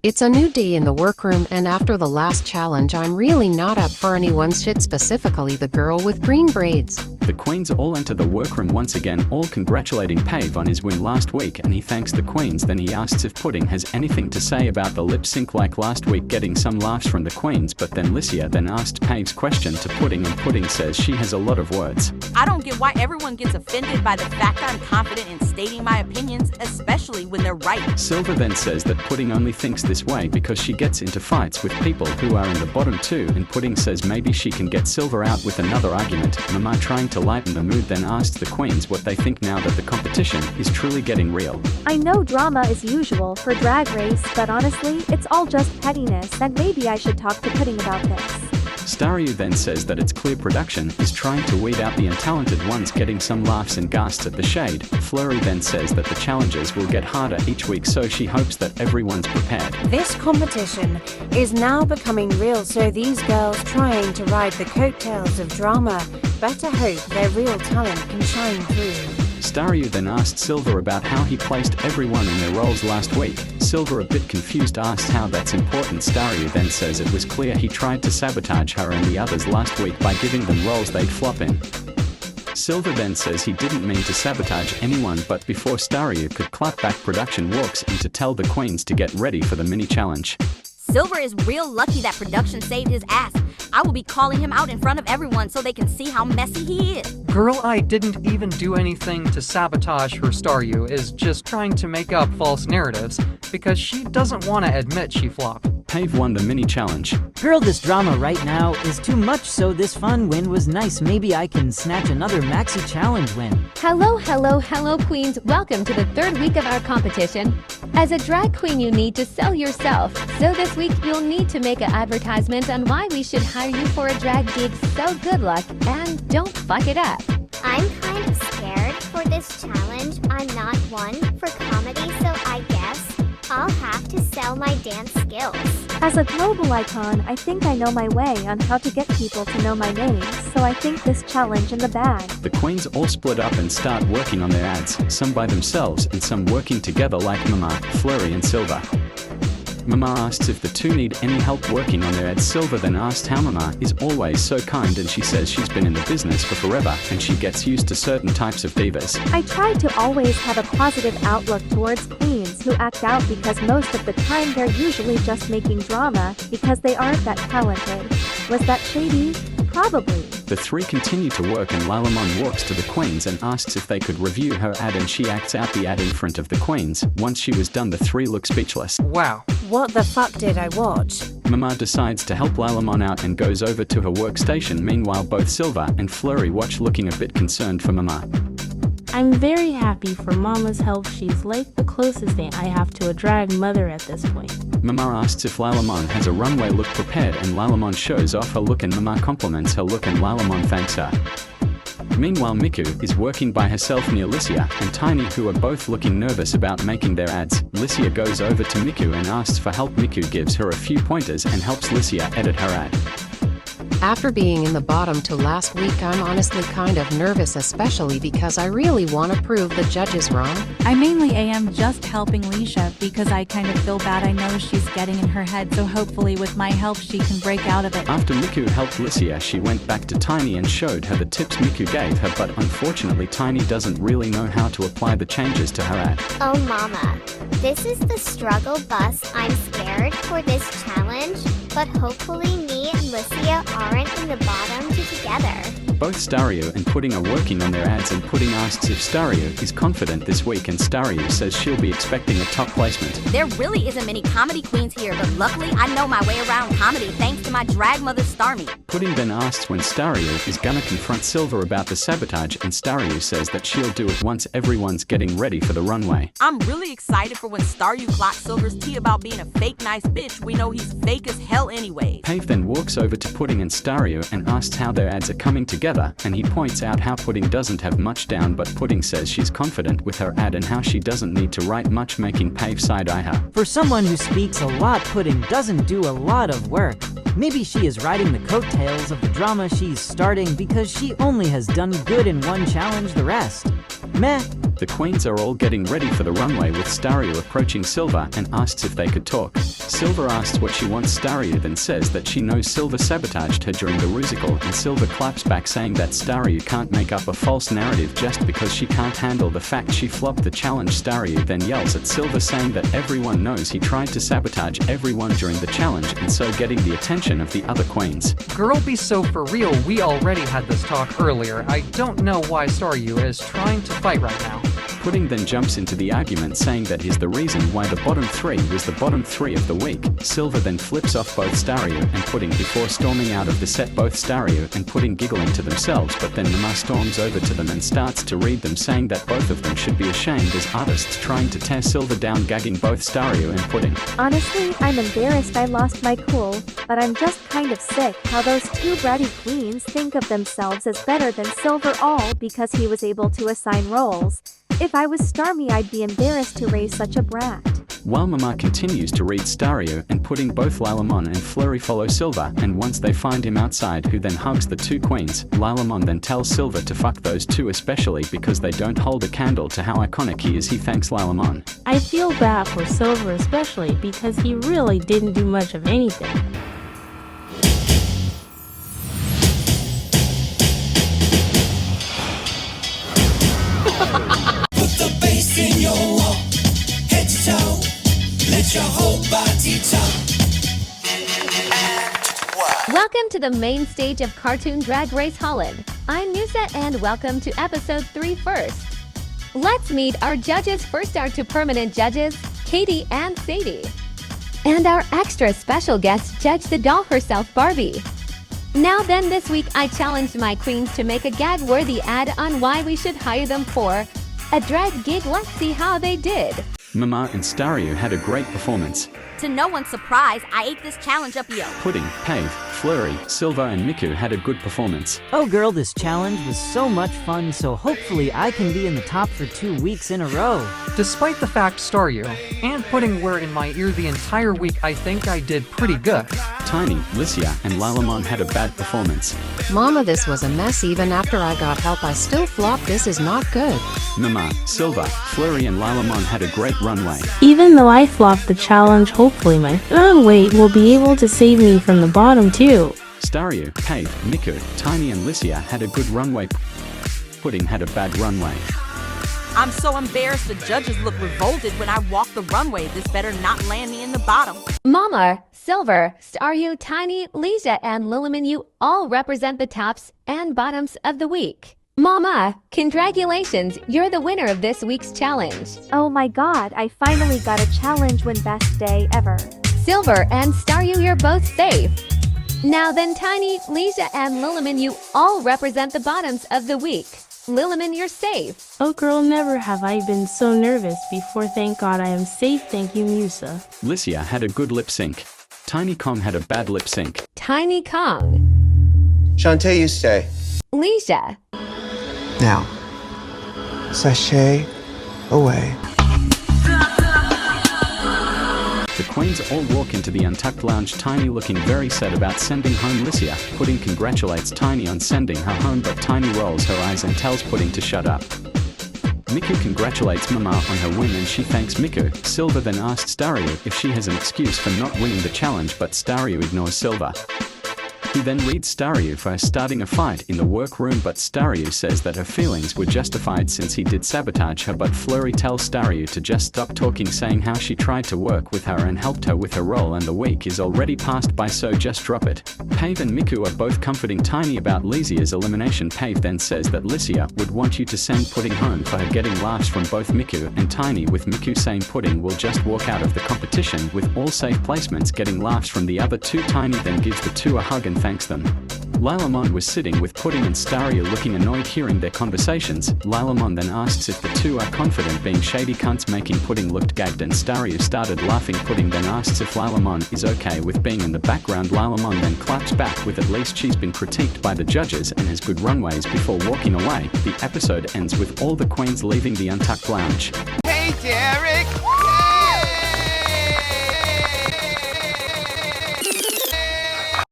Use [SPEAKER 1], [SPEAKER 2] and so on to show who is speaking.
[SPEAKER 1] It's a new day in the workroom, and after the last challenge, I'm really not up for anyone's shit, specifically the girl with green braids.
[SPEAKER 2] The queens all enter the workroom once again, all congratulating Pave on his win last week, and he thanks the queens. Then he asks if Pudding has anything to say about the lip sync like last week, getting some laughs from the queens. But then Licia then asked Pave's question to Pudding, and Pudding says she has a lot of words.
[SPEAKER 3] I don't get why everyone gets offended by the fact I'm confident in stating my opinions, especially when they're right.
[SPEAKER 2] Silver then says that Pudding only thinks this way because she gets into fights with people who are in the bottom too, and Pudding says maybe she can get Silver out with another argument. Mama, trying to lighten the mood, then asks the queens what they think now that the competition is truly getting real.
[SPEAKER 4] I know drama is usual for Drag Race, but honestly, it's all just pettiness, and maybe I should talk to Pudding about this.
[SPEAKER 2] Staryu then says that it's clear production is trying to weed out the untalented ones, getting some laughs and gasps at the shade. Flurry then says that the challenges will get harder each week, so she hopes that everyone's prepared.
[SPEAKER 5] This competition is now becoming real, so these girls trying to ride the coattails of drama better hope their real talent can shine through.
[SPEAKER 2] Staryu then asked Silver about how he placed everyone in their roles last week. Silver, a bit confused, asked how that's important. Staryu then says it was clear he tried to sabotage her and the others last week by giving them roles they'd flop in. Silver then says he didn't mean to sabotage anyone, but before Staryu could clap back, production walks in to tell the queens to get ready for the mini challenge.
[SPEAKER 3] Silver is real lucky that production saved his ass. I will be calling him out in front of everyone so they can see how messy he is.
[SPEAKER 6] Girl, I didn't even do anything to sabotage her. Staryu is just trying to make up false narratives because she doesn't want to admit she flopped.
[SPEAKER 2] Pave won the mini challenge.
[SPEAKER 7] Girl, this drama right now is too much, so this fun win was nice. Maybe I can snatch another maxi challenge win.
[SPEAKER 8] Hello queens. Welcome to the third week of our competition. As a drag queen, you need to sell yourself. So this week you'll need to make an advertisement on why we should hire you for a drag gig. So good luck and don't fuck it up.
[SPEAKER 9] I'm kind of scared for this challenge. I'm not one for comedy, so I guess I'll have to sell my dance skills.
[SPEAKER 4] As a global icon, I think I know my way on how to get people to know my name, so I think this challenge in the bag.
[SPEAKER 2] The queens all split up and start working on their ads, some by themselves and some working together like Mama, Flurry and Silver. Mama asks if the two need any help working on their ads. Silver then asked how Mama is always so kind, and she says she's been in the business for forever and she gets used to certain types of divas.
[SPEAKER 4] I try to always have a positive outlook towards queens who act out, because most of the time they're usually just making drama because they aren't that talented. Was that shady? Probably.
[SPEAKER 2] The three continue to work, and Lalamon walks to the queens and asks if they could review her ad, and she acts out the ad in front of the queens. Once she was done, the three look speechless.
[SPEAKER 6] Wow.
[SPEAKER 5] What the fuck did I watch?
[SPEAKER 2] Mama decides to help Lalamon out and goes over to her workstation. Meanwhile, both Silver and Flurry watch, looking a bit concerned for Mama.
[SPEAKER 10] I'm very happy for Mama's help. She's like the closest thing I have to a drag mother at this point.
[SPEAKER 2] Mama asks if Lalamon has a runway look prepared, and Lalamon shows off her look and Mama compliments her look and Lalamon thanks her. Meanwhile, Miku is working by herself near Licia and Tiny, who are both looking nervous about making their ads. Licia goes over to Miku and asks for help. Miku gives her a few pointers and helps Licia edit her ad.
[SPEAKER 1] After being in the bottom to last week, I'm honestly kind of nervous, especially because I really want to prove the judges wrong.
[SPEAKER 11] I mainly am just helping Leisha because I kind of feel bad. I know she's getting in her head, so hopefully with my help she can break out of it.
[SPEAKER 2] After Miku helped Licia, she went back to Tiny and showed her the tips Miku gave her, but unfortunately Tiny doesn't really know how to apply the changes to her ad.
[SPEAKER 9] Oh mama, this is the struggle bus. I'm scared for this challenge, but hopefully me and Licia aren't in the bottom two together.
[SPEAKER 2] Both Staryu and Pudding are working on their ads, and Pudding asks if Staryu is confident this week, and Staryu says she'll be expecting a top placement.
[SPEAKER 3] There really isn't many comedy queens here, but luckily I know my way around comedy thanks to my drag mother Starmy.
[SPEAKER 2] Pudding then asks when Staryu is gonna confront Silver about the sabotage, and Staryu says that she'll do it once everyone's getting ready for the runway.
[SPEAKER 3] I'm really excited for when Staryu clocks Silver's tea about being a fake nice bitch. We know he's fake as hell anyway.
[SPEAKER 2] Pave then walks over to Pudding and Staryu and asks how their ads are coming together, and he points out how Pudding doesn't have much down, but Pudding says she's confident with her ad and how she doesn't need to write much, making Pave side-eye her.
[SPEAKER 7] For someone who speaks a lot, Pudding doesn't do a lot of work. Maybe she is riding the coattails of the drama she's starting because she only has done good in one challenge the rest. Meh.
[SPEAKER 2] The queens are all getting ready for the runway with Staryu approaching Silver and asks if they could talk. Silver asks what she wants. Staryu then says that she knows Silver sabotaged her during the rusical, and Silver claps back saying that Staryu can't make up a false narrative just because she can't handle the fact she flopped the challenge. Staryu then yells at Silver saying that everyone knows he tried to sabotage everyone during the challenge and so getting the attention of the other queens.
[SPEAKER 6] Girl, be so for real, we already had this talk earlier. I don't know why Staryu is trying to fight right now.
[SPEAKER 2] Pudding then jumps into the argument saying that he's the reason why the bottom 3 was the bottom 3 of the week. Silver then flips off both Staryu and Pudding before storming out of the set. Both Staryu and Pudding giggling to themselves, but then Mama storms over to them and starts to read them saying that both of them should be ashamed as artists trying to tear Silver down, gagging both Staryu and Pudding.
[SPEAKER 4] Honestly, I'm embarrassed I lost my cool, but I'm just kind of sick how those two bratty queens think of themselves as better than Silver, all because he was able to assign roles. If I was Starmie, I'd be embarrassed to raise such a brat.
[SPEAKER 2] While Mama continues to read Staryu and Pudding, both Lilamon and Flurry follow Silver, and once they find him outside, who then hugs the two queens, Lilamon then tells Silver to fuck those two, especially because they don't hold a candle to how iconic he is. He thanks Lilamon.
[SPEAKER 10] I feel bad for Silver especially because he really didn't do much of anything.
[SPEAKER 12] Put the bass in your walk, head to toe, let your whole body talk.
[SPEAKER 8] Welcome to the main stage of Cartoon Drag Race Holland. I'm Musa and welcome to episode 3 first. Let's meet our judges. First, our two permanent judges, Katie and Sadie. And our extra special guest judge, the doll herself, Barbie. Now then, this week I challenged my queens to make a gag-worthy ad on why we should hire them for a drag gig. Let's see how they did.
[SPEAKER 2] Mama and Staryu had a great performance.
[SPEAKER 3] To no one's surprise, I ate this challenge up yo.
[SPEAKER 2] Pudding, Pave, Flurry, Silver and Miku had a good performance.
[SPEAKER 7] Oh girl, this challenge was so much fun, so hopefully I can be in the top for 2 weeks in a row.
[SPEAKER 6] Despite the fact Staryu and Pudding were in my ear the entire week, I think I did pretty good.
[SPEAKER 2] Tiny, Licia and Lilamon had a bad performance.
[SPEAKER 1] Mama, this was a mess. Even after I got help, I still flopped. This is not good.
[SPEAKER 2] Mama, Silver, Flurry and Lilamon had a great runway.
[SPEAKER 10] Even though I flopped the challenge, hopefully my weight will be able to save me from the bottom too.
[SPEAKER 2] Staryu, Pave, Miku, Tiny and Licia had a good runway. Pudding had a bad runway.
[SPEAKER 13] I'm so embarrassed the judges look revolted when I walk the runway. This better not land me in the bottom.
[SPEAKER 8] Mama, Silver, Staryu, Tiny, Lisa, and Liliman, you all represent the tops and bottoms of the week. Mama, congratulations, you're the winner of this week's challenge.
[SPEAKER 4] Oh my god, I finally got a challenge win, best day ever.
[SPEAKER 8] Silver and Staryu, you're both safe. Now then, Tiny, Lisa, and Liliman, you all represent the bottoms of the week. Liliman, you're safe.
[SPEAKER 10] Oh girl, never have I been so nervous before. Thank God I am safe. Thank you, Musa.
[SPEAKER 2] Licia had a good lip sync. Tiny Kong had a bad lip sync.
[SPEAKER 8] Tiny Kong.
[SPEAKER 14] Shantae, you stay.
[SPEAKER 8] Lisa.
[SPEAKER 14] Now, sashay away.
[SPEAKER 2] The queens all walk into the Untucked Lounge, Tiny looking very sad about sending home Licia. Pudding congratulates Tiny on sending her home, but Tiny rolls her eyes and tells Pudding to shut up. Miku congratulates Mama on her win and she thanks Miku. Silver then asks Staryu if she has an excuse for not winning the challenge, but Staryu ignores Silver. He then reads Staryu for starting a fight in the workroom, but Staryu says that her feelings were justified since he did sabotage her, but Flurry tells Staryu to just stop talking, saying how she tried to work with her and helped her with her role and the week is already passed by, so just drop it. Pave and Miku are both comforting Tiny about Lisia's elimination. Pave then says that Licia would want you to send Pudding home for her getting laughs from both Miku and Tiny, with Miku saying Pudding will just walk out of the competition with all safe placements getting laughs from the other two. Tiny then gives the two a hug and thanks them. Lilamon was sitting with Pudding and Staryu looking annoyed hearing their conversations. Lilamon then asks if the two are confident being shady cunts, making Pudding looked gagged and Staryu started laughing. Pudding then asks if Lilamon is okay with being in the background. Lilamon then claps back with at least she's been critiqued by the judges and has good runways before walking away. The episode ends with all the queens leaving the Untucked Lounge.
[SPEAKER 12] Hey Derek,